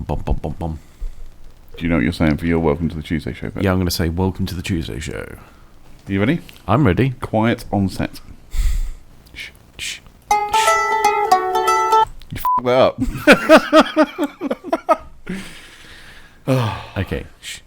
bum, bum, bum, bum. Do you know what you're saying for your Welcome to the Tuesday show, Ben? Yeah, I'm going to say welcome to the Tuesday show. Are you ready? I'm ready. Quiet on set. Shh, shh. You f***ed that up. Okay, shh.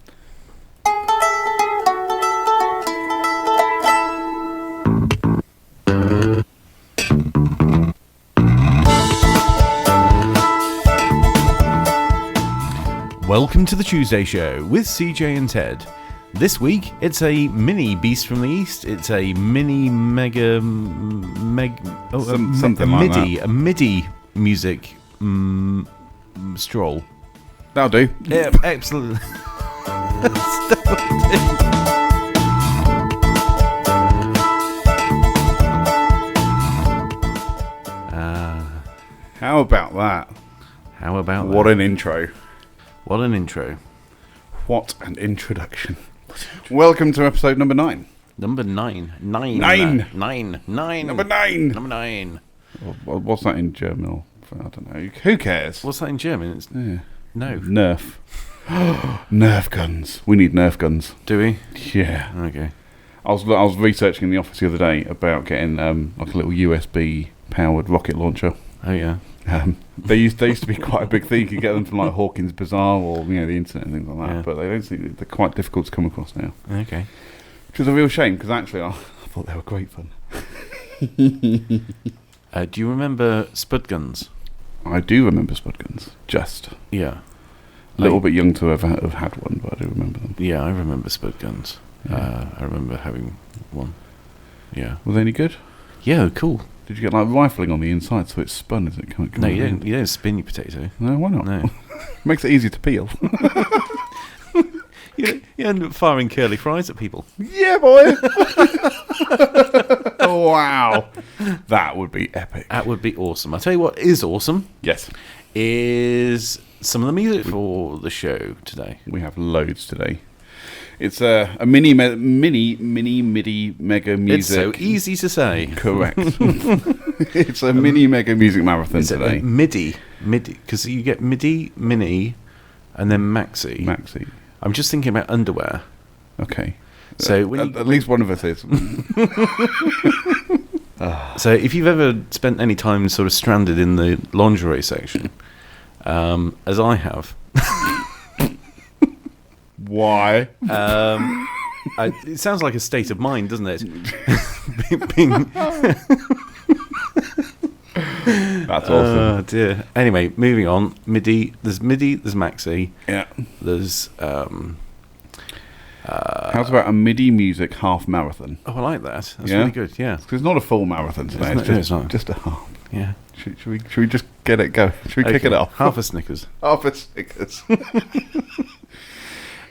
Welcome to the Tuesday Show with CJ and Ted. This week, it's a mini Beast from the East. It's a mini mega something like that. A MIDI music stroll. That'll do. Yeah, excellent. How about that? How about What that? an intro. What an intro. What an introduction. Welcome to episode number 9. Number 9. Nine. Number 9. Number 9. What's that in German? I don't know. Who cares? What's that in German? It's Yeah. no. Nerf. Nerf guns. We need Nerf guns. Do we? Yeah. Okay. I was researching in the office the other day about getting like a little USB powered rocket launcher. Oh yeah. They used to be quite a big thing. You could get them from like Hawkins Bazaar or the internet and things like that. Yeah. But they don't seem, they're quite difficult to come across now. Okay. Which is a real shame because actually I thought they were great fun. Do you remember spud guns? I do remember spud guns. Just Yeah. a little bit young to have had one, but I do remember them. Yeah, I remember spud guns. Yeah. I remember having one. Yeah. Were they any good? Yeah, cool. Did you get like rifling on the inside so it's spun as it comes? No, you don't spin your potato. No, why not? No. Makes it easier to peel. You end up firing curly fries at people. Yeah, boy. Oh, wow. That would be epic. That would be awesome. I'll tell you what is awesome Yes. is some of the music for the show today. We have loads today. It's a mini MIDI mega music. It's so easy to say. Correct. It's a mini mega music marathon today. MIDI, because you get MIDI, mini, and then maxi. Maxi. I'm just thinking about underwear. Okay. So when at least one of us is. So if you've ever spent any time sort of stranded in the lingerie section, as I have, Why? it sounds like a state of mind, doesn't it? Being That's awesome. Oh dear. Anyway, moving on. MIDI, there's maxi. Yeah. There's How's about a MIDI music half marathon? I like that. That's Yeah? really good. Yeah. Because it's not a full marathon today. It's not. Just a half. Yeah. Should we just get it going? Should we kick it off? Half a Snickers. Half a Snickers.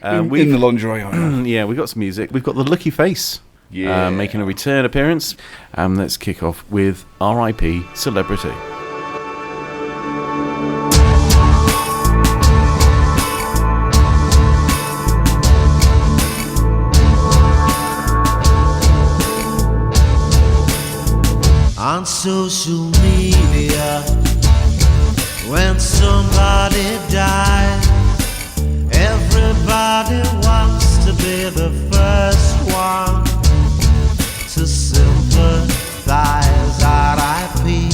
In the lingerie aisle. Yeah, we've got some music. We've got the Lucky Face making a return appearance. Let's kick off with R.I.P. Celebrity. On social media, when somebody dies, everybody wants to be the first one to sympathize. R.I.P.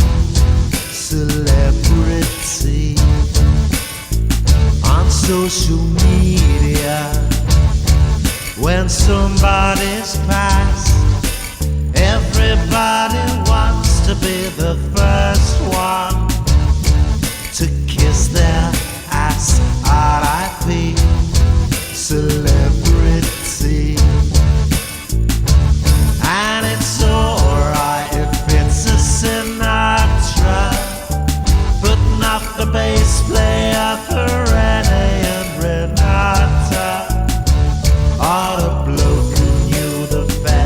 celebrity. On social media, when somebody's passed, everybody wants to be the first one to kiss their ass. R.I.P. celebrity. And it's alright if it's a Sinatra, but not the bass player for Renee and Renata, or the bloke who knew the best.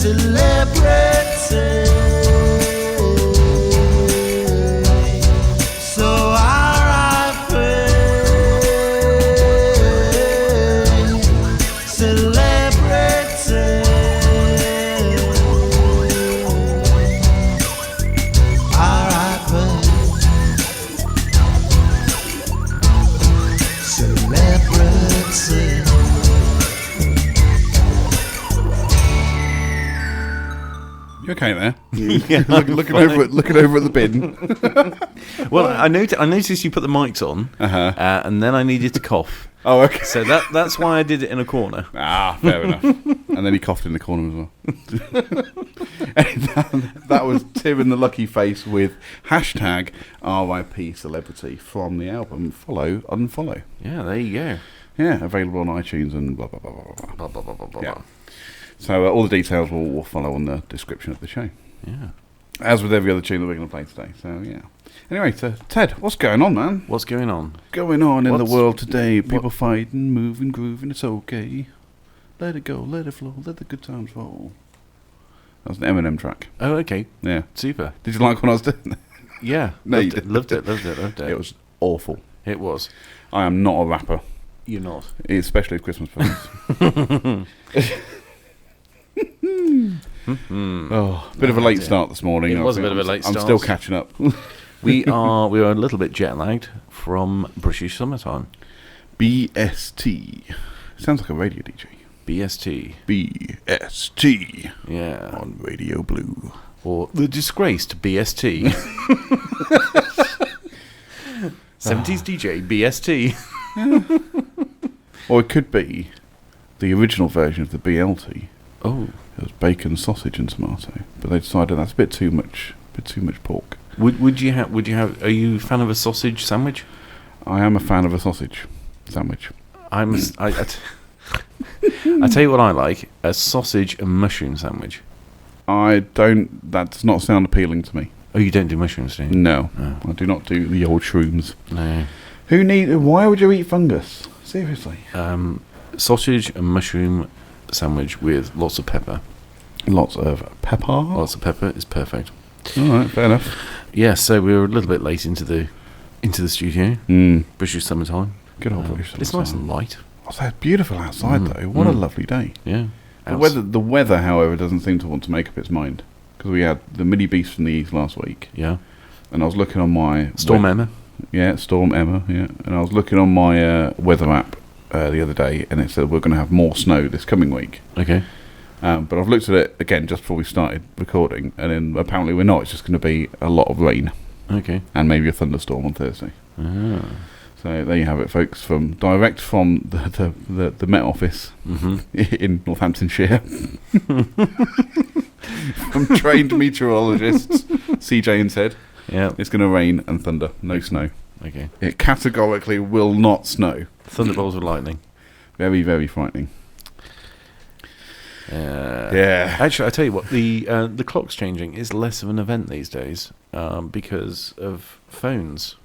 celebrity. So R.I.P. Celebrity. R.I.P. Celebrity. You okay there? Yeah, looking over at the bin. Well, I noticed you put the mics on, and then I needed to cough. Oh, okay. So that's why I did it in a corner. Ah, fair enough. And then he coughed in the corner as well. that was Tim and the Lucky Face with hashtag RIP Celebrity from the album Follow Unfollow. Yeah, there you go. Yeah, available on iTunes and blah blah blah blah blah. Blah, blah, blah, blah, blah. Yeah. So all the details will follow on the description of the show. Yeah. As with every other tune that we're going to play today. So yeah. Anyway, so Ted, what's going on, man? What's going on? Going on in the world today. People fighting, moving, grooving. It's okay. Let it go, let it flow, let the good times roll. That was an Eminem track. Oh, okay. Yeah. Super. Did you like when I was doing that? Yeah. No, loved you it, didn't. loved it. It was awful. It was. I am not a rapper, You're not. especially at Christmas parties. Oh, bit of a late start this morning. It was a bit of a late I'm start. still catching up. We are a little bit jet lagged from British summertime. BST. Sounds like a radio DJ. BST. BST. Yeah. On Radio Blue. Or the disgraced BST. 70s DJ BST. Or it could be the original version of the BLT. Oh. It was bacon, sausage, and tomato. But they decided that's a bit too much pork. Would you have? Are you a fan of a sausage sandwich? I am a fan of a sausage sandwich. I tell you what I like: a sausage and mushroom sandwich. I don't. That does not sound appealing to me. Oh, you don't do mushrooms, do you? No, Oh. I do not do the old shrooms. No. Why would you eat fungus? Seriously. Sausage and mushroom sandwich with lots of pepper. Lots of pepper. Lots of pepper is perfect. All right, fair enough. Yeah, so we were a little bit late into the studio. British summertime. Good old British It's nice and light. Oh, it's beautiful outside though. What a lovely day. Yeah. The weather, however, doesn't seem to want to make up its mind because we had the mini beast from the east last week. Yeah. And I was looking on my Storm Emma. Yeah, Storm Emma. Yeah, and I was looking on my weather app the other day, and it said we're going to have more snow this coming week. Okay. But I've looked at it again just before we started recording, and then apparently we're not. It's just going to be a lot of rain. Okay. And maybe a thunderstorm on Thursday. Ah. So there you have it, folks. Direct from the Met Office in Northamptonshire. From trained meteorologists, CJ and Ted. Yeah. It's going to rain and thunder. No snow. Okay. It categorically will not snow. Thunderbolts with lightning. Very, very frightening. Yeah. Actually, I tell you what, the clock's changing is less of an event these days because of phones.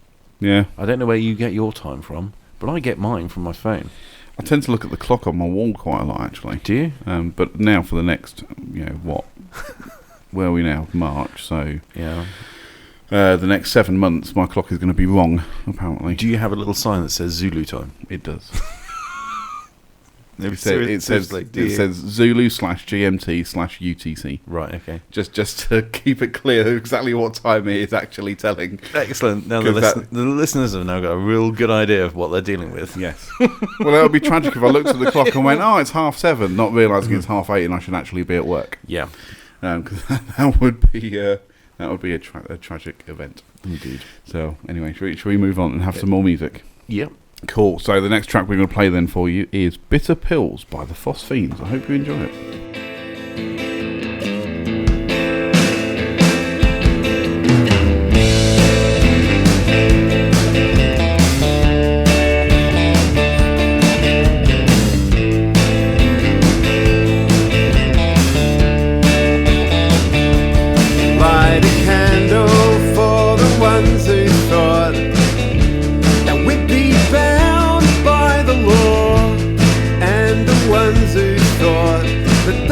Yeah. I don't know where you get your time from, but I get mine from my phone. I tend to look at the clock on my wall quite a lot, actually. Do you? But now for the next, where are we now? March, so... Yeah. The next 7 months, my clock is going to be wrong, apparently. Do you have a little sign that says Zulu time? It does. It says Zulu/GMT/UTC. Right, okay. Just to keep it clear exactly what time it is actually telling. Excellent. Now the listeners have now got a real good idea of what they're dealing with. Yes. Well, that would be tragic if I looked at the clock and went, oh, it's 7:30, not realising it's 8:30 and I should actually be at work. Yeah. Because that would be a tragic event. Indeed. So, anyway, should we move on and have some more music? Yep. Cool. So the next track we're going to play then for you is Bitter Pills by the Phosphenes. I hope you enjoy it. Light a candle for the ones who thought that we'd be bound by the law, and the ones who thought that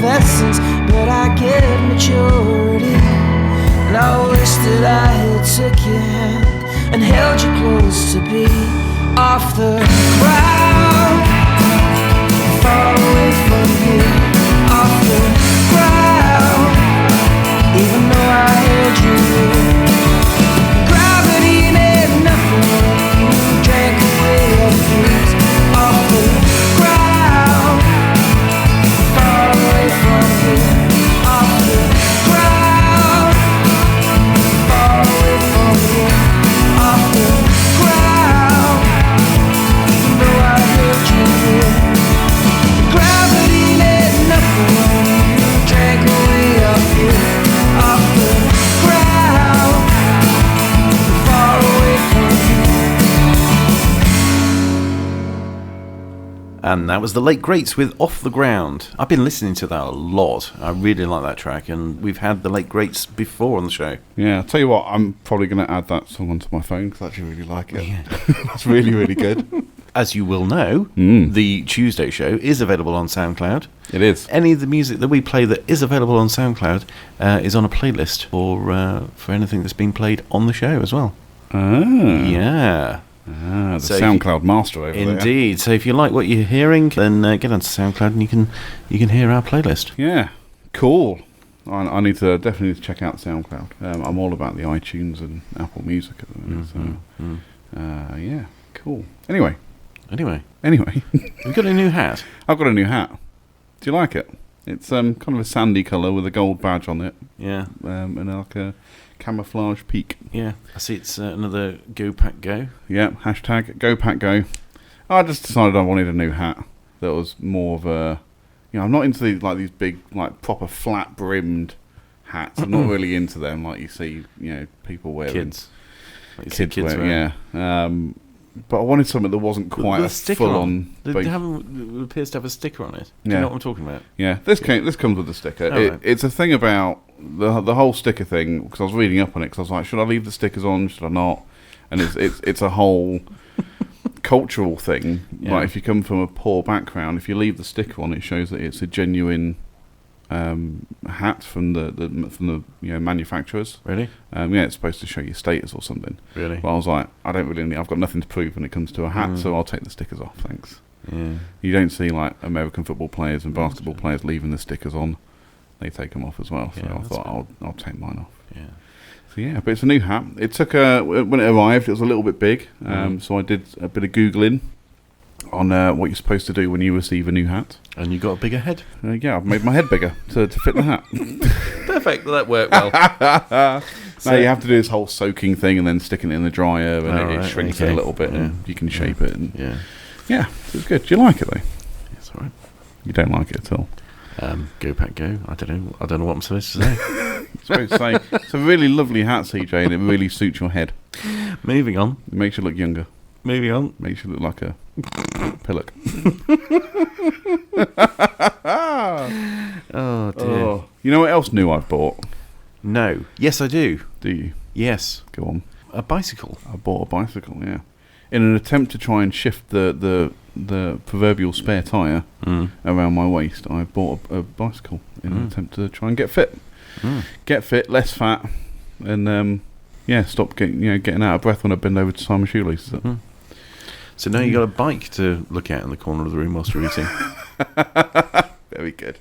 effervescence, but I get maturity. And I wish that I had took your hand and held you close to be off the ground, far away from you, off the ground, even though I held you near. Gravity made nothing when you drank away your fears, off the ground, far away from you, off the ground, far away from you, off the ground, even though I held you near. Gravity made nothing when you drank away your fears, off the ground, far away from you. And that was the Late Greats with Off the Ground. I've been listening to that a lot. I really like that track, and we've had the Late Greats before on the show. Yeah, I'll tell you what, I'm probably going to add that song onto my phone because I actually really like it. Yeah. That's really, really good. As you will know, the Tuesday show is available on SoundCloud. It is. Any of the music that we play that is available on SoundCloud is on a playlist for anything that's been played on the show as well. Ah. Yeah. Ah, the So if SoundCloud master over there. Indeed. So if you like what you're hearing, then get onto SoundCloud and you can hear our playlist. Yeah, cool. I need to definitely check out SoundCloud. I'm all about the iTunes and Apple Music at the minute. Yeah, cool. Anyway, We've got a new hat. I've got a new hat. Do you like it? It's kind of a sandy colour with a gold badge on it. Yeah. And like a camouflage peak. Yeah. I see it's another Go Pack Go. Yeah, hashtag Go Pack Go. I just decided I wanted a new hat that was more of a... I'm not into these big, proper flat brimmed hats. I'm not really into them like you see, people wear. Kids. Like you see Kids kids wear, wear. yeah. But I wanted something that wasn't quite a full-on... It appears to have a sticker on it. Do you know what I'm talking about? Yeah, this comes with the sticker. Right. It's a thing about the whole sticker thing, because I was reading up on it, because I was like, should I leave the stickers on, should I not? And it's a whole cultural thing. Yeah. Like, if you come from a poor background, if you leave the sticker on, it shows that it's a genuine hat from the manufacturers. Really? Yeah, it's supposed to show your status or something. Really? But I was like, I don't really need... I've got nothing to prove when it comes to a hat, so I'll take the stickers off, thanks. Yeah. You don't see like American football players and basketball players leaving the stickers on; they take them off as well. So Yeah, I that's thought I'll take mine off. Yeah. So yeah, but it's a new hat. It took when it arrived, it was a little bit big. So I did a bit of googling on what you're supposed to do when you receive a new hat. And you got a bigger head. Yeah, I've made my head bigger to fit the hat. Perfect. Well, that worked well. So you have to do this whole soaking thing and then sticking it in the dryer, and it shrinks it a little bit, Yeah. and you can shape it. And Yeah. so it's good. Do you like it though? It's all right. You don't like it at all. Go Pack Go. I don't know what I'm supposed to say. Supposed to say it's a really lovely hat, CJ, and it really suits your head. Moving on. It makes you look younger. Moving on. Makes you look like a pillock. Oh dear. Oh. You know what else new I've bought? No. Yes, I do. Do you? Yes. Go on. A bicycle. I bought a bicycle. Yeah. In an attempt to try and shift the proverbial spare tyre around my waist, I bought a bicycle in an attempt to try and get fit. Get fit, less fat, and stop getting out of breath when I bend over to tie my shoelaces up. So now you got a bike to look at in the corner of the room whilst you're eating. Very good.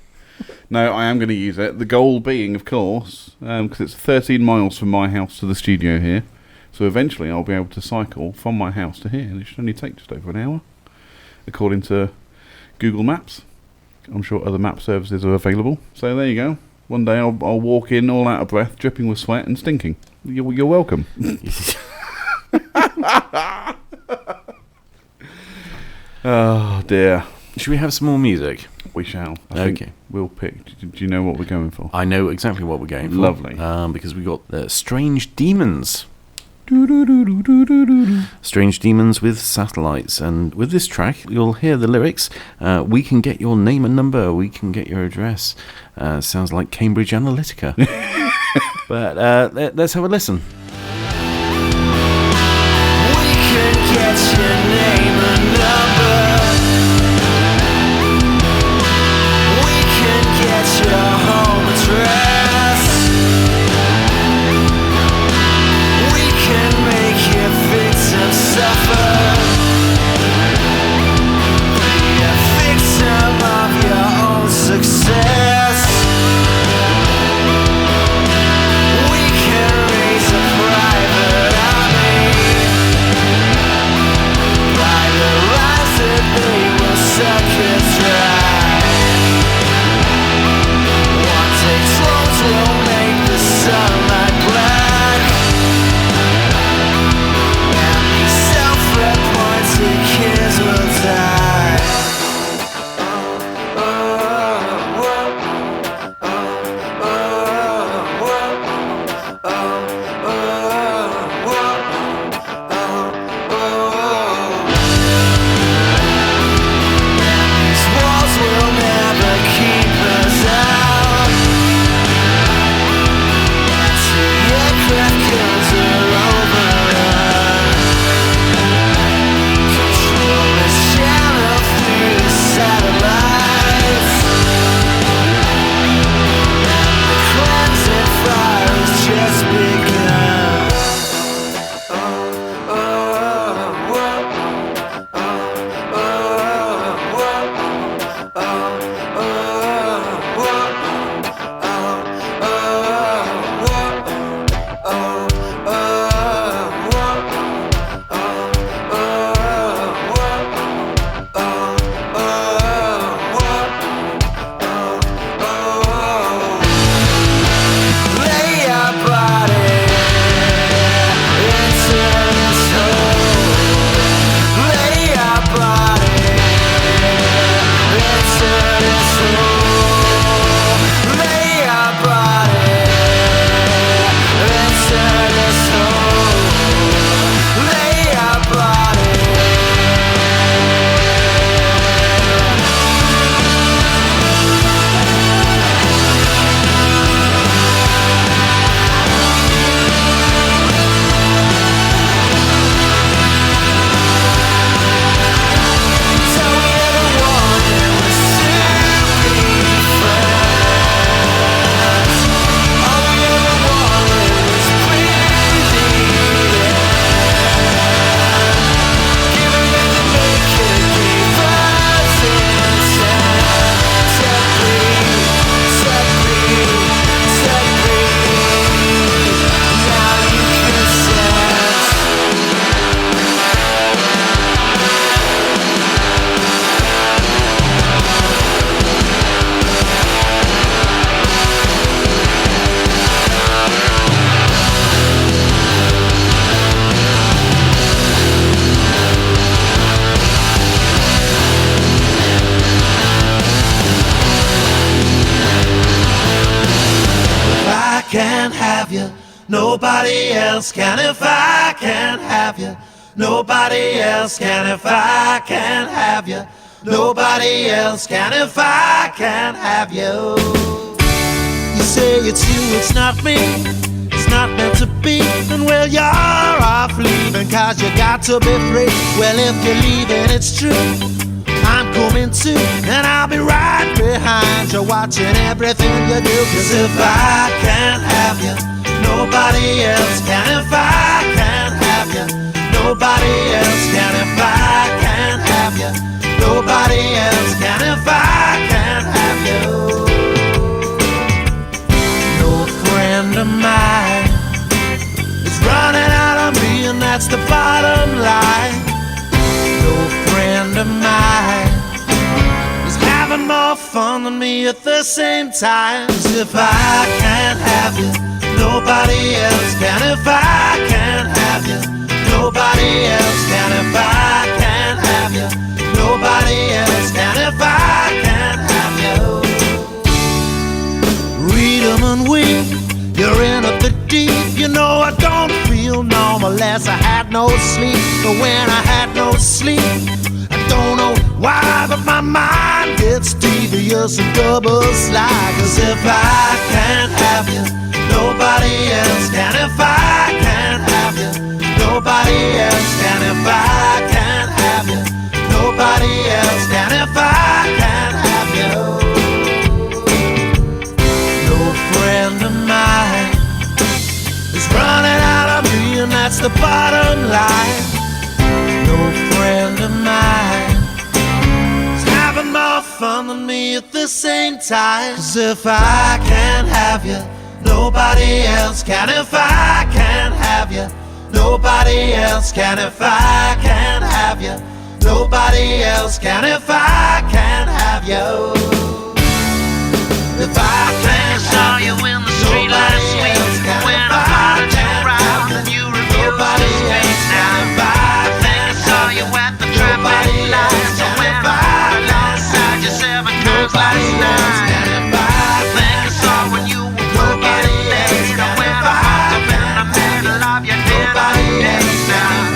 No, I am going to use it. The goal being, of course, because it's 13 miles from my house to the studio here, so eventually I'll be able to cycle from my house to here, and it should only take just over an hour, according to Google Maps. I'm sure other map services are available. So there you go. One day I'll walk in all out of breath, dripping with sweat and stinking. You're welcome. Oh dear. Should we have some more music? We shall. I Okay. think we'll pick. Do you know what we're going for? I know exactly what we're going for. Lovely. Because we got Strange Demons. Do-do-do-do-do-do-do. Strange Demons with Satellites. And with this track, you'll hear the lyrics. We can get your name and number. We can get your address. Sounds like Cambridge Analytica. But let's have a listen. We can get your name and number. We can get have you. Nobody else can if I can't have you. Nobody else can if I can't have you. Nobody else can if I can't have you. You say it's you, it's not me. It's not meant to be. And well, you're off leaving 'cause you got to be free. Well, if you're leaving, it's true, I'm coming too. And I'll be right behind you, watching everything you do. 'Cause if I can't have you, nobody else can if I can't have you. Nobody else can if I can't have you. Nobody else can if I can't have you. No friend of mine is running out of me, and that's the bottom line. No friend of mine is having more fun than me at the same time. 'Cause if I can't have you, nobody else can if I can't have you. Nobody else can if I can't have you. Nobody else can if I can't have you. Read 'em and weep, you're in a bit deep. You know I don't feel normal as I had no sleep. But when I had no sleep, I don't know why, but my mind gets devious and double slide. 'Cause if I can't have you, nobody else can if I can't have you. Nobody else can if I can't have you. Nobody else can if I can't have you. No friend of mine is running out of me, and that's the bottom line. No friend of mine is having more fun than me at the same time. 'Cause if I can't have you, nobody else can if I can't have you. Nobody else can if I can't have you. Nobody else can if I can't have you. If I can't saw you in the street last week when I followed you around and you refused to speak. Now if I can't saw you at the traffic lights, so when I followed alongside you 7 times last night. I think I saw when you were getting late, and when I popped up in the middle of your dinner date. Now I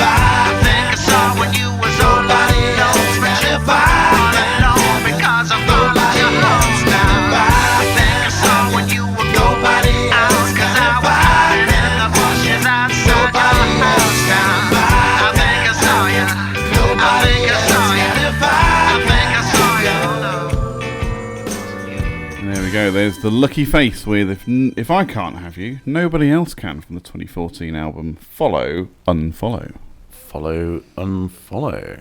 think I saw when you was all alone, but you all alone because I followed you home. Now I think I saw when you were going out, 'cause I was hiding in the bushes outside your house. Now I think I saw you. I think I saw you. I think I saw you. There we go. There's the lucky face with if I can't have you, nobody else can, from the 2014 album Follow, Unfollow. Follow, unfollow.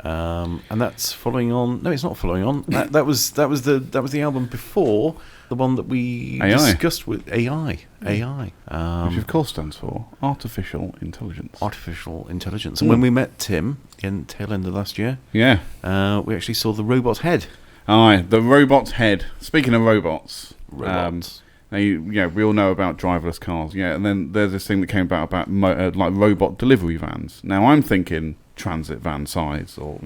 And that's following on. No, it's not following on. That was the album before the one that we AI. discussed with AI. Which of course stands for Artificial Intelligence. Artificial intelligence. And when we met Tim in tail end of last year, Yeah. we actually saw the robot's head. Aye, the robot's head. Speaking of robots. Robots. Now, we all know about driverless cars. Yeah, and then there's this thing that came about like robot delivery vans. Now, I'm thinking transit van size, or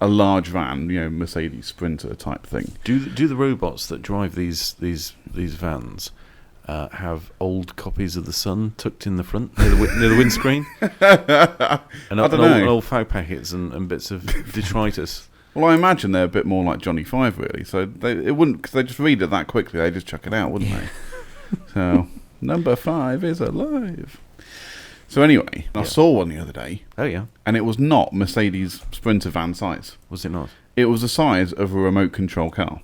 a large van, Mercedes Sprinter type thing. Do the robots that drive these vans have old copies of The Sun tucked in the front near the windscreen? And I don't know. Old fag packets and bits of detritus. Well, I imagine they're a bit more like Johnny Five, really. So it wouldn't, because they just read it that quickly. They just chuck it out, wouldn't they? So number 5 is alive. So anyway, I saw one the other day. Oh yeah, and it was not Mercedes Sprinter van size. Was it not? It was the size of a remote control car.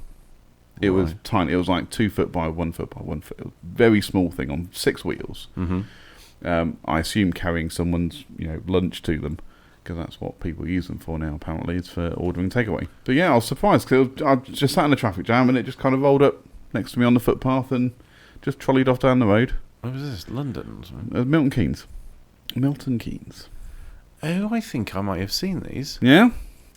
It was Right. tiny. It was like 2 foot by 1 foot by 1 foot. It was a very small thing on 6 wheels. Mm-hmm. I assume carrying someone's lunch to them, because that's what people use them for now. Apparently, it's for ordering takeaway. But yeah, I was surprised because I just sat in a traffic jam and it just kind of rolled up next to me on the footpath and just trolleyed off down the road. What was this? London? Milton Keynes. Milton Keynes. Oh, I think I might have seen these. Yeah.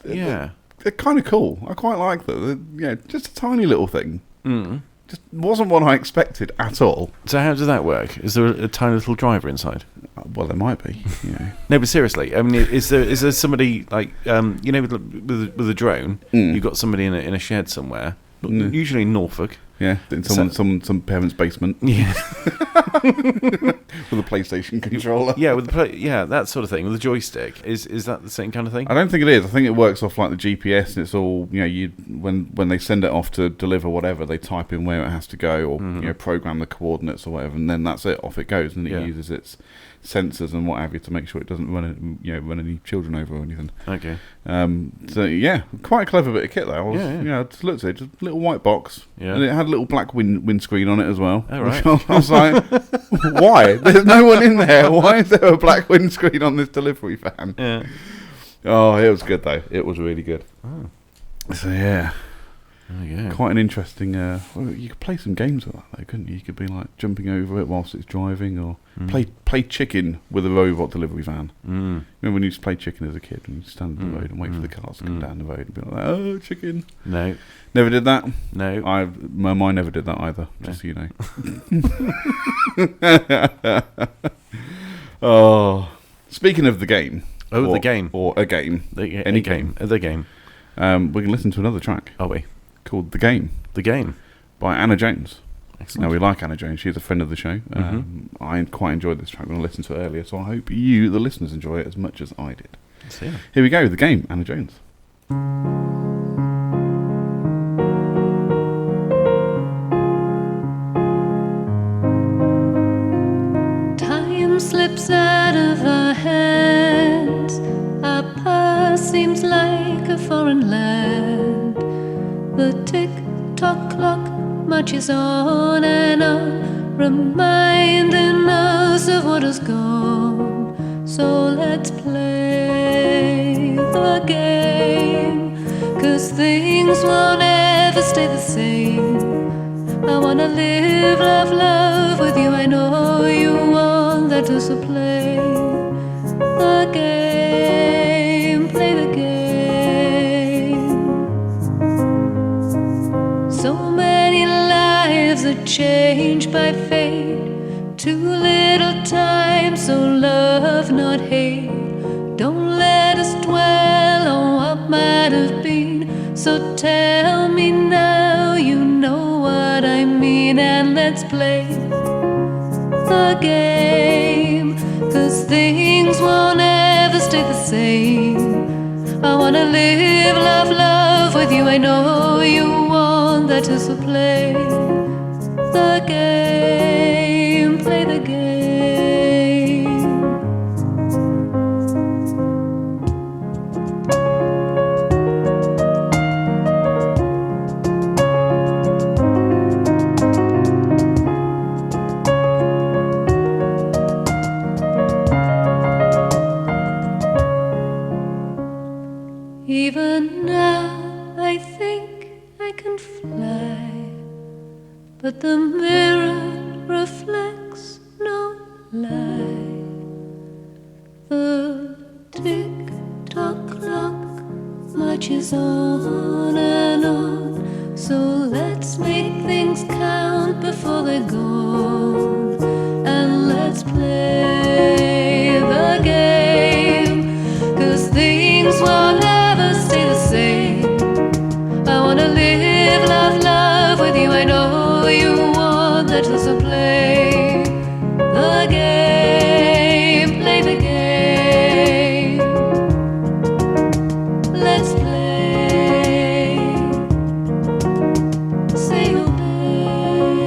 Yeah. They're kind of cool. I quite like them. Just a tiny little thing. Mm. Just wasn't what I expected at all. So how does that work? Is there a tiny little driver inside? Well, there might be. No, but seriously, I mean, is there somebody like with a drone? You've got somebody in a shed somewhere, usually in Norfolk. Yeah, in some parent's basement Yeah. with a PlayStation controller. Yeah, that sort of thing, with a joystick. Is that the same kind of thing? I don't think it is. I think it works off like the GPS, and it's all, when they send it off to deliver whatever, they type in where it has to go, or program the coordinates or whatever, and then that's it. Off it goes, and it uses its sensors and what have you to make sure it doesn't run any children over or anything. Okay. So yeah, quite a clever bit of kit though. I just looked at it, just a little white box, and it had a little black windscreen on it as well. Oh, right. I was like, why? There's no one in there. Why is there a black windscreen on this delivery van? Yeah. Oh, it was good though. It was really good. Oh. So yeah. Oh, yeah. Quite an interesting. You could play some games with that, though, couldn't you? You could be like jumping over it whilst it's driving, or play chicken with a robot delivery van. Remember when you used to play chicken as a kid, and you stand on the road and wait for the cars to come down the road and be like, "Oh, chicken!" No, never did that. No, mine never did that either. Just so you know. Oh, speaking of the game. Oh, the game, or a game, any game. The game. We can listen to another track. Are we? Called The Game. The Game. By Anna Jones. Excellent. Now, we like Anna Jones. She's a friend of the show. I quite enjoyed this track when I listened to it earlier, so I hope you, the listeners, enjoy it as much as I did. Let's hear. Here we go, The Game, Anna Jones. Time slips out of our hands. Our past seems like a foreign land. The tick-tock clock marches on and on, reminding us of what has gone. So let's play the game, 'cause things won't ever stay the same. I wanna live, love, love with you. I know you want that too, so play the game, play the game. So many lives are changed by fate. Too little time, so love, not hate. Don't let us dwell on what might have been. So tell me now, you know what I mean. And let's play the game, 'cause things won't ever stay the same. I wanna live, love, love with you. I know you want that too, so play the game, play the game. Even now I think I can fly, but the mirror reflects no lie. The tick-tock clock marches on and on, so let's make things count before they're gone. And let's play the game, 'cause things won't ever stay the same. I wanna live, love, love with you. I know you want that, so play the game, play the game. Let's play, say obey.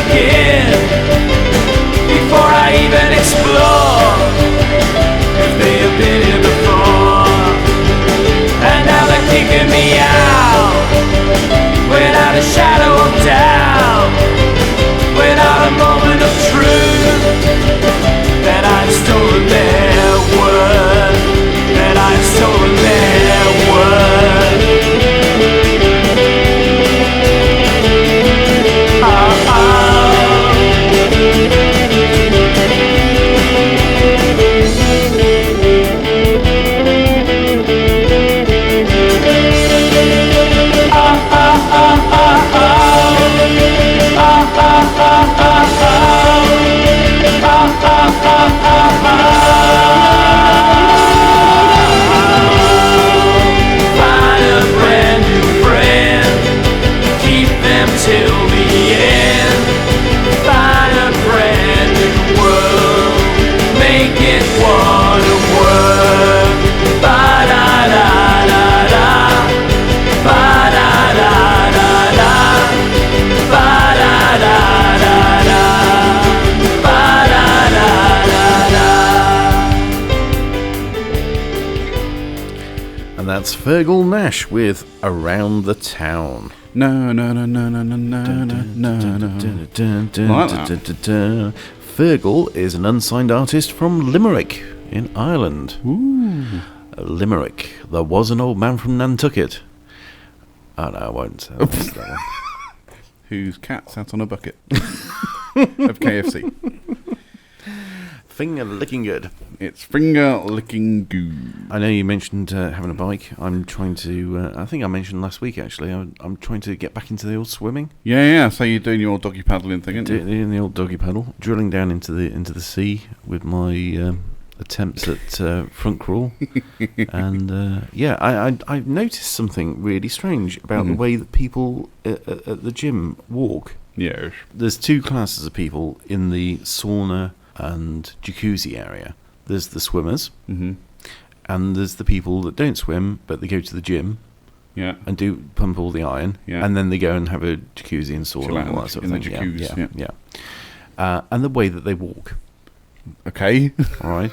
begin before I even explore if they have been here before. And now they're kicking me out without a shadow of doubt, without a moment of truth, that I've stolen their word, that I've stolen their word. Till the end, find a brand new world, make it wanna work. Ba-da-da-da-da, ba-da-da-da-da, ba-da-da-da-da, ba-da-da-da-da. And that's Fergal Nash with Around the Town. No. Like that. Fergal is an unsigned artist from Limerick in Ireland. Ooh. Limerick. There was an old man from Nantucket. Oh no, I won't say that one. Whose cat sat on a bucket of KFC. Finger licking good. It's finger licking goo. I know you mentioned having a bike. I'm trying to. I think I mentioned last week actually. I'm trying to get back into the old swimming. Yeah. So you're doing your doggy paddling thing, aren't you? Doing the old doggy paddle, drilling down into the sea with my attempts at front crawl, and I've noticed something really strange about the way that people at the gym walk. Yes. There's two classes of people in the sauna and jacuzzi area. There's the swimmers, and there's the people that don't swim, but they go to the gym, and do pump all the iron, and then they go and have a jacuzzi and sauna and all that sort of thing. And the way that they walk. Okay. All right.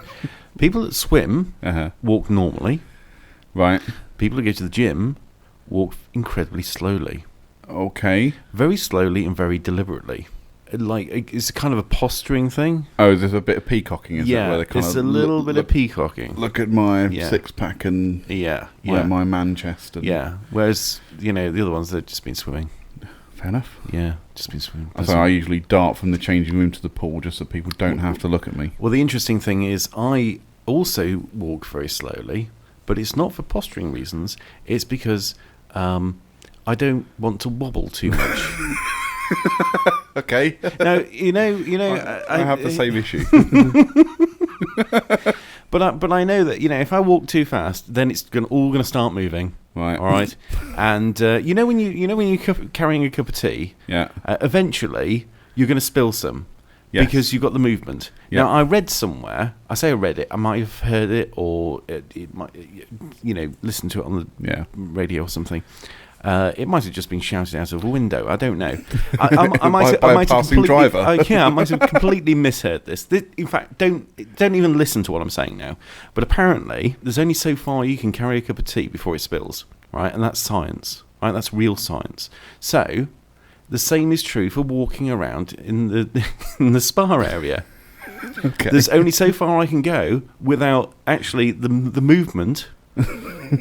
People that swim walk normally. Right. People that go to the gym walk incredibly slowly. Okay. Very slowly and very deliberately. Like, it's kind of a posturing thing. Oh, there's a bit of peacocking, is it? Where they kind it's of a little bit of peacocking. Look at my six-pack and my man chest. And whereas, the other ones, they've just been swimming. Fair enough. Yeah, just been swimming. So I usually dart from the changing room to the pool just so people don't have to look at me. Well, the interesting thing is I also walk very slowly, but it's not for posturing reasons. It's because I don't want to wobble too much. Okay. Now, I have the same issue. But I know that if I walk too fast, then it's all going to start moving. Right. All right. And when you're carrying a cup of tea, eventually you're going to spill some because you've got the movement. Yeah. Now I read somewhere. I say I read it. I might have heard it, or it might, listened to it on the radio or something. It might have just been shouted out of a window. I don't know. I might by a passing driver. I might have completely misheard this. In fact, don't even listen to what I'm saying now. But apparently, there's only so far you can carry a cup of tea before it spills, right? And that's science, right? That's real science. So, the same is true for walking around in the spa area. Okay. There's only so far I can go without actually the movement.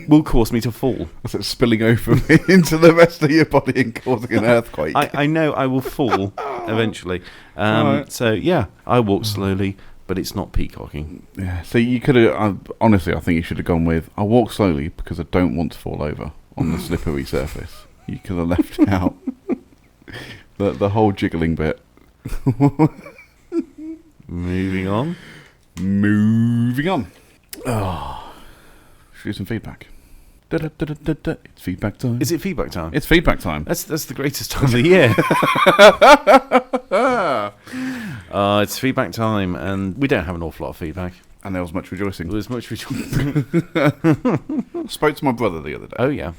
Will cause me to fall. So it's spilling over into the rest of your body and causing an earthquake. I know I will fall eventually. Right. So yeah, I walk slowly, but it's not peacocking. Yeah. So you could have. Honestly, I think you should have gone with. I walk slowly because I don't want to fall over on the slippery surface. You could have left out the whole jiggling bit. Moving on. Oh. Should we do some feedback? It's feedback time. Is it feedback time? It's feedback time. That's the greatest time of the year. It's feedback time, and we don't have an awful lot of feedback. And there was much rejoicing. There was much rejoicing. Spoke to my brother the other day. Oh, yeah.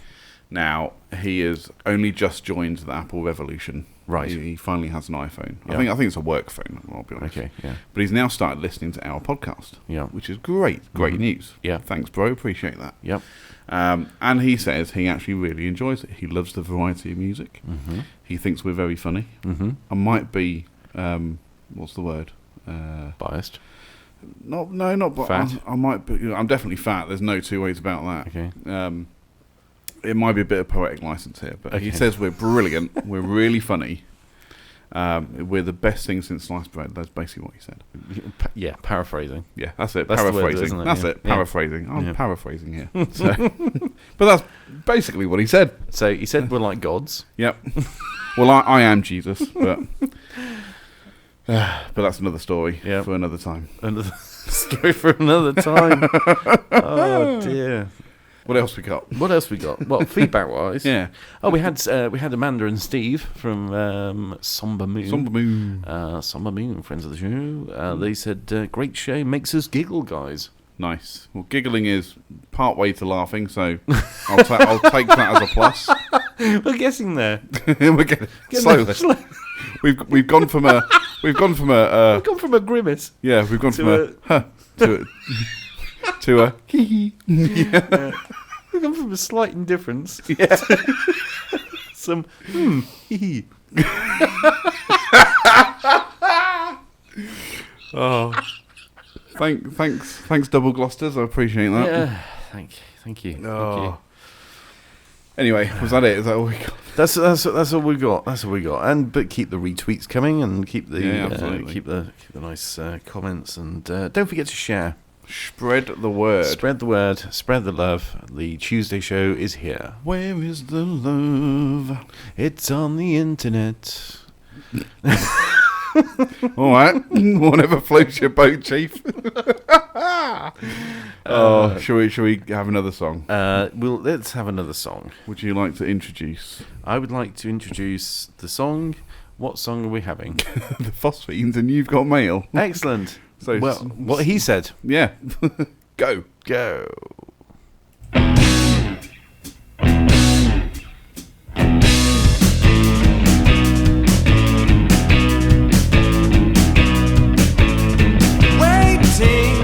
Now, he has only just joined the Apple revolution. Right. He finally has an iPhone. Yeah. I think it's a work phone, I'll be honest. Okay, yeah. But he's now started listening to our podcast. Yeah. Which is great. Great news. Yeah. Thanks, bro. Appreciate that. Yep. And he says he actually really enjoys it. He loves the variety of music. Mm-hmm. He thinks we're very funny. Mm-hmm. I might be, what's the word? Biased. No, not but Fat? I might be. I'm definitely fat. There's no two ways about that. Okay. It might be a bit of poetic license here, but he Okay. says we're brilliant. We're really funny. We're the best thing since sliced bread. That's basically what he said. Yeah, paraphrasing. Yeah, that's it. That's the word, Paraphrasing. isn't it? That's Yeah. it. Yeah. Paraphrasing. I'm Yeah. paraphrasing here. So, but that's basically what he said. So he said we're like gods. Yep. Well, I am Jesus, but that's another story Yeah. for another time. Another story for another time. Oh dear. What else we got? What else we got? Well, feedback wise. Yeah. Oh, we had Amanda and Steve from Somber Moon. Somber Moon. Somber Moon, friends of the show. They said, great show, makes us giggle, guys. Nice. Well, giggling is part way to laughing, so I'll take that as a plus. We're getting there. We're getting slowly. We've gone from a We've gone from a grimace. yeah, we've gone to from a huh to a hee hee. We've gone from a slight indifference. Yeah. Some hee hee. Oh, thanks, Double Gloucesters. I appreciate that. Yeah. Thank you. Oh. Thank you. Anyway, was that it? Is that all we got? That's all we got. That's all we got. But keep the retweets coming and keep the absolutely. keep the nice comments and don't forget to share. Spread the word. Spread the word. Spread the love. The Tuesday show is here. Where is the love? It's on the internet. All right, whatever floats your boat, Chief. Shall we have another song? Let's have another song. Would you like to introduce I would like to introduce the song. What song are we having? the Phosphenes and You've Got Mail? Excellent. So Well, what he said. yeah, go. Waiting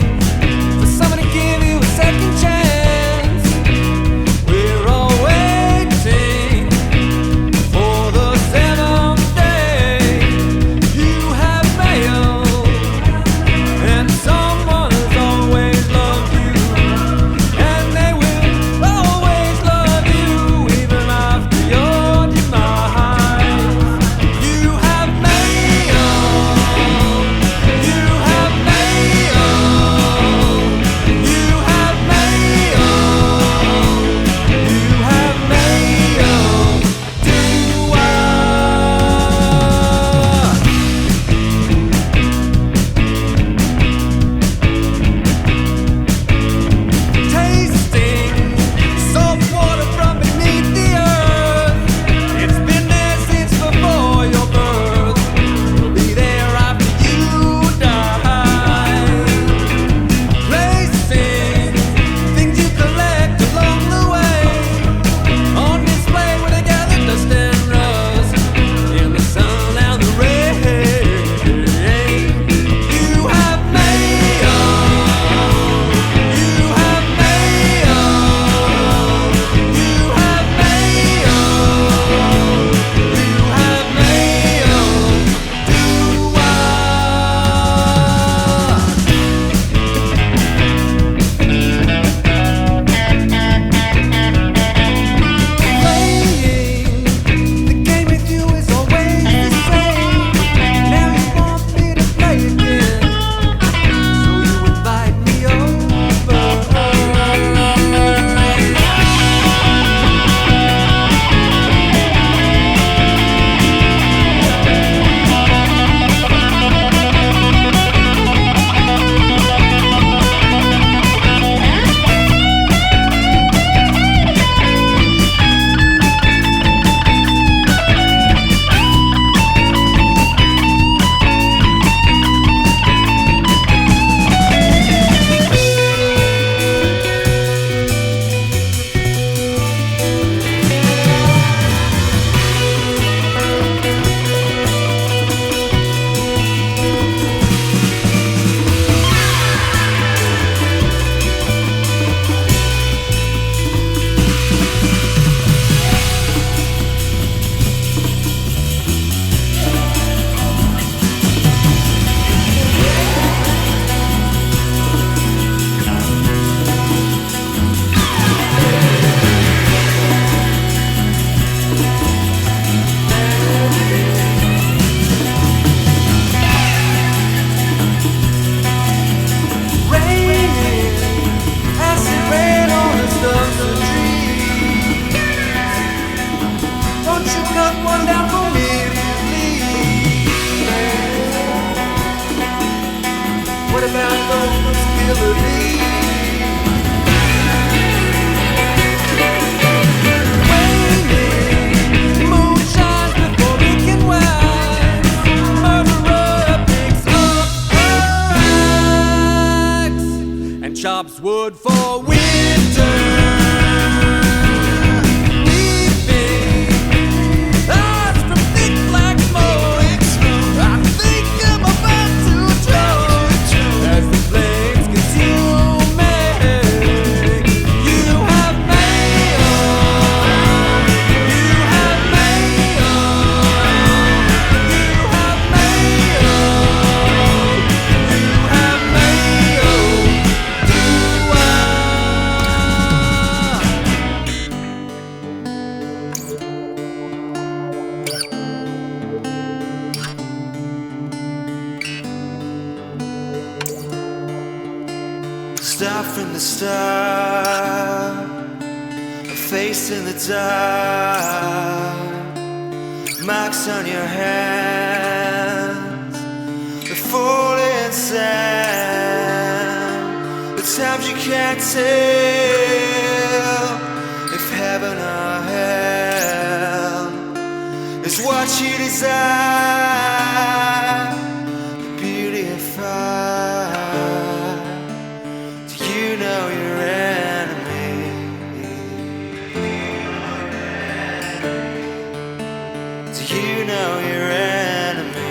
for someone to give you a second chance. We're all waiting for the seventh day. You have mail, and someone has always loved you. never leave. Waning, moon shines before it can rise. Murderer picks up axe and chops wood for winter. Start from the start, a face in the dark, marks on your hands, the falling sand, the times you can't tell if heaven or hell is what you desire, the beauty of fire. You know your enemy. Do you know your enemy?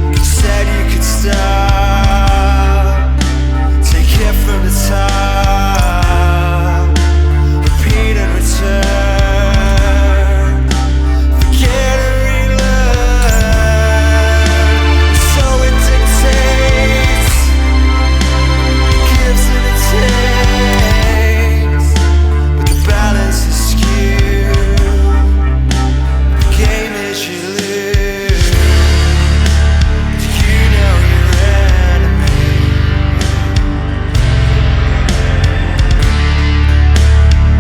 You said you could stop, take it from the top, repeat and return, forget and relearn. So it dictates, gives and it takes, but the balance is skewed. The game is you lose. Do you know your enemy?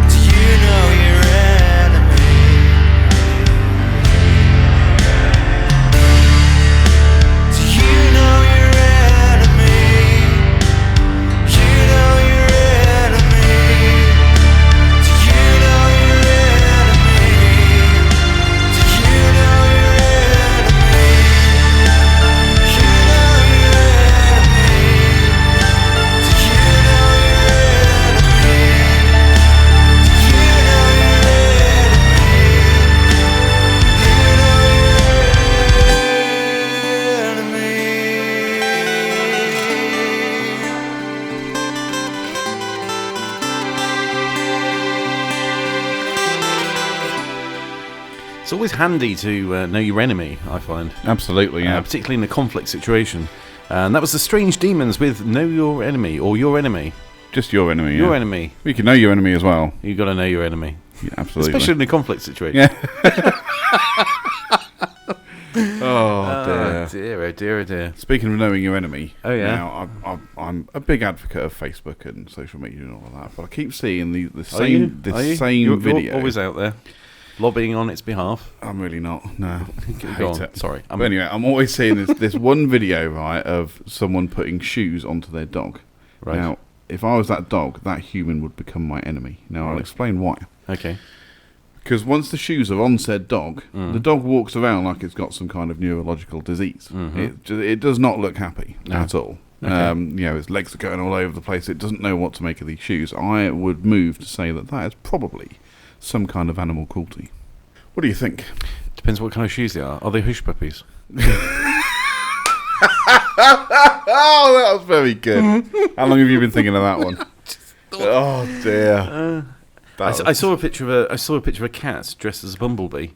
Do you know your enemy? Do you know your enemy? You know your enemy. Do you know your enemy? Do you know your enemy? You know your enemy. Do you know your enemy? Do you know your It's always handy to know your enemy, I find. Absolutely, yeah. Particularly in a conflict situation. And that was the Strange Demons with Know Your Enemy, or Your Enemy. Just your enemy, yeah. Your enemy. You can know your enemy as well. You've got to know your enemy. Yeah, absolutely. Especially in a conflict situation. Yeah. Oh, dear. Dear, oh dear, oh dear. Speaking of knowing your enemy, Oh, yeah. Now I'm a big advocate of Facebook and social media and all of that, but I keep seeing the Are you? same You're video. always out there, lobbying on its behalf. I'm really not. No, I Go hate on. it. Sorry. But anyway, I'm always seeing this one video, right, of someone putting shoes onto their dog. Right. Now, if I was that dog, that human would become my enemy. Now, I'll Right. explain why. Okay. Because once the shoes are on said dog, the dog walks around like it's got some kind of neurological disease. It does not look happy at all. Okay. Its legs are going all over the place. It doesn't know what to make of these shoes. I would move to say that is probably some kind of animal cruelty. What do you think? Depends what kind of shoes they are. Are they hush puppies? Oh, that was very good. How long have you been thinking of that one? Oh dear. I saw a picture of a cat dressed as a bumblebee.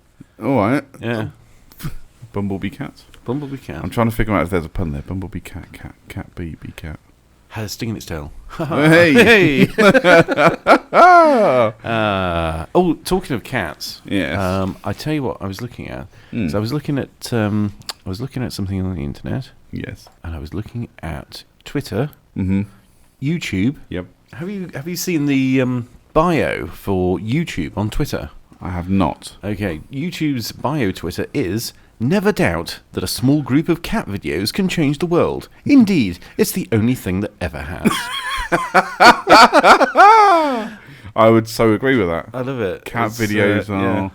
All right. Yeah. Bumblebee cat. Bumblebee cat. I'm trying to figure out if there's a pun there. Bumblebee cat, cat, bee, cat. Had a sting in its tail. Hey. Talking of cats. Yes. I tell you what, I was looking at. So I was looking at something on the internet, Yes. and I was looking at Twitter, Mm-hmm. YouTube. Yep. Have you seen the bio for YouTube on Twitter? I have not. Okay, YouTube's bio Twitter is Never doubt that a small group of cat videos can change the world. Indeed, it's the only thing that ever has. I would so agree with that. I love it. Cat It's, videos yeah.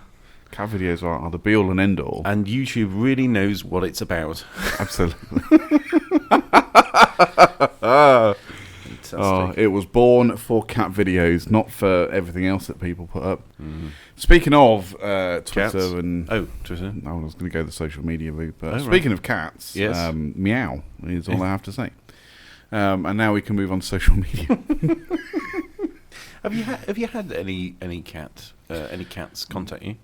Cat videos are the be-all and end-all. And YouTube really knows what it's about. Absolutely. Fantastic. It was born for cat videos, not for everything else that people put up. Speaking of Twitter Cats? and... Oh, Twitter. I was going to go the social media route, but Oh, speaking of cats, Yes. meow is all I have to say. And now we can move on to social media. Have you had any cats contact you?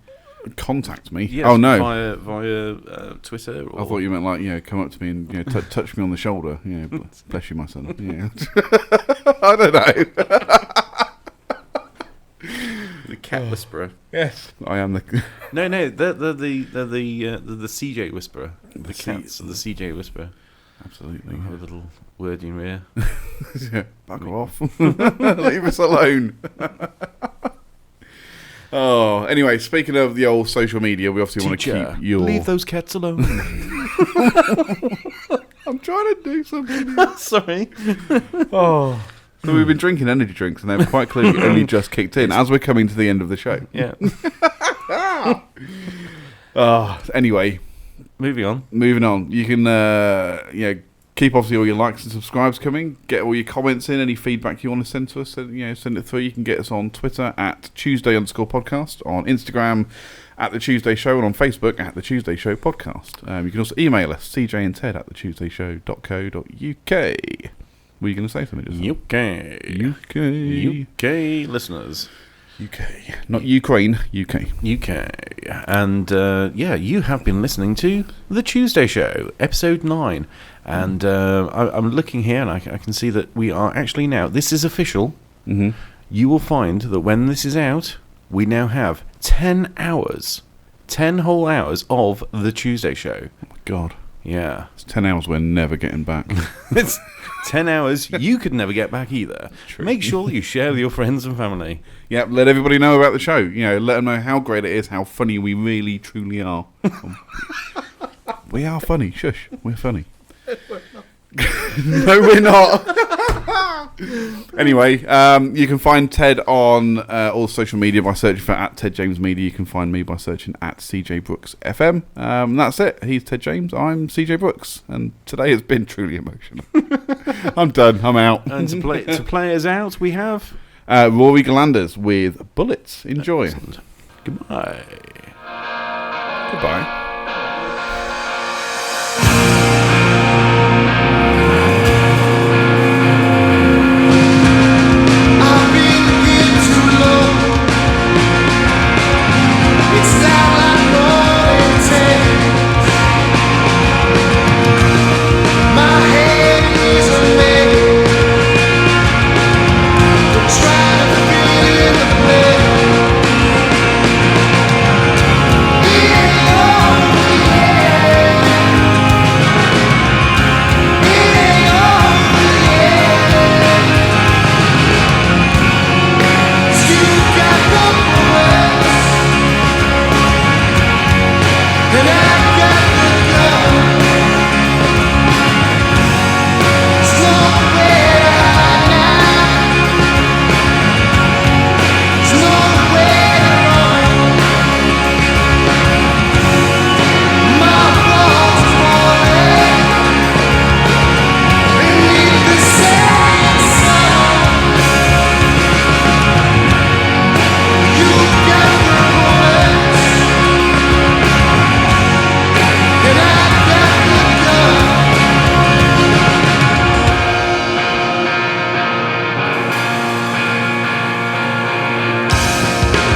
Contact me? Yes, Oh, no. Via Twitter? Or... I thought you meant like, come up to me and touch me on the shoulder. Bless you, my son. Yeah. I don't know. The cat whisperer. Yes, I am the. No, they're the CJ whisperer. The cats are the CJ whisperer. Absolutely. Have a little word in your ear. Yeah, bugger off. Leave us alone. Oh, anyway, speaking of the old social media, we obviously want to keep your... Leave those cats alone. I'm trying to do something. Sorry. Oh. So we've been drinking energy drinks and they've quite clearly only just kicked in as we're coming to the end of the show. Yeah. Anyway. Moving on. You can keep obviously all your likes and subscribes coming. Get all your comments in. Any feedback you want to send to us, send it through. You can get us on Twitter at Tuesday_podcast, on Instagram at The Tuesday Show, and on Facebook at The Tuesday Show Podcast. You can also email us, cjandted@thetuesdayshow.co.uk. Were you going to say something? Just UK listeners. UK. Not Ukraine, UK. And you have been listening to The Tuesday Show, episode 9. And I'm looking here and I can see that we are actually now, this is official. Mm-hmm. You will find that when this is out, we now have 10 hours, 10 whole hours of The Tuesday Show. Oh my God. Yeah. It's 10 hours we're never getting back. It's 10 hours you could never get back either. True. Make sure that you share with your friends and family. Yep, let everybody know about the show. Let them know how great it is, how funny we really, truly are. We are funny. Shush. We're funny. No, we're not. Anyway, you can find Ted on all social media by searching for @TedJamesMedia. You can find me by searching @CJBrooksFM. That's it. He's Ted James. I'm CJ Brooks. And today has been truly emotional. I'm done. I'm out. And to play us out, we have... Rory Galanders with Bullets. Enjoy. Excellent. Goodbye. Goodbye.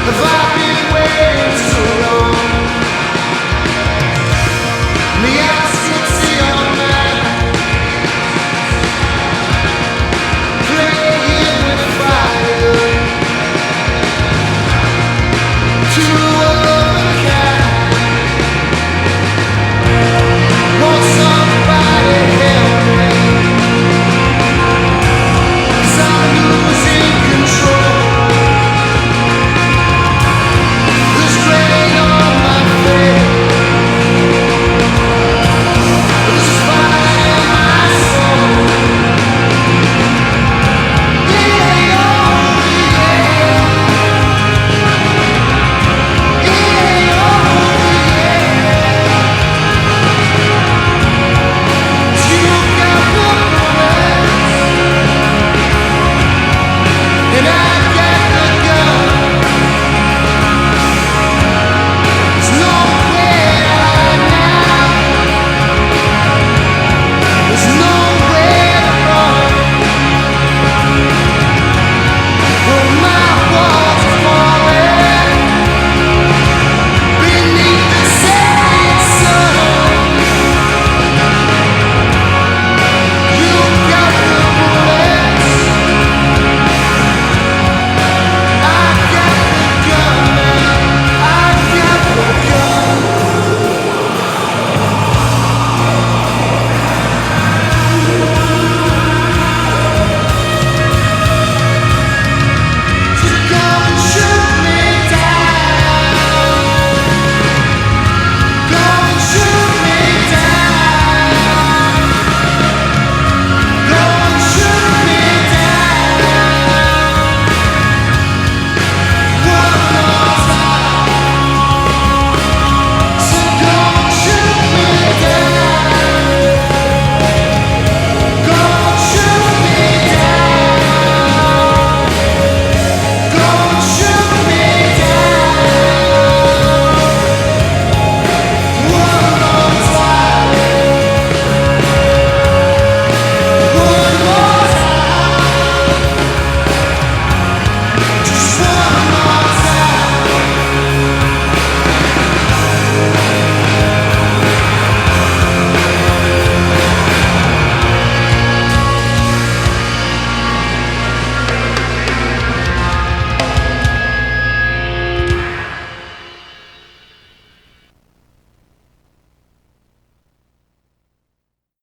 If I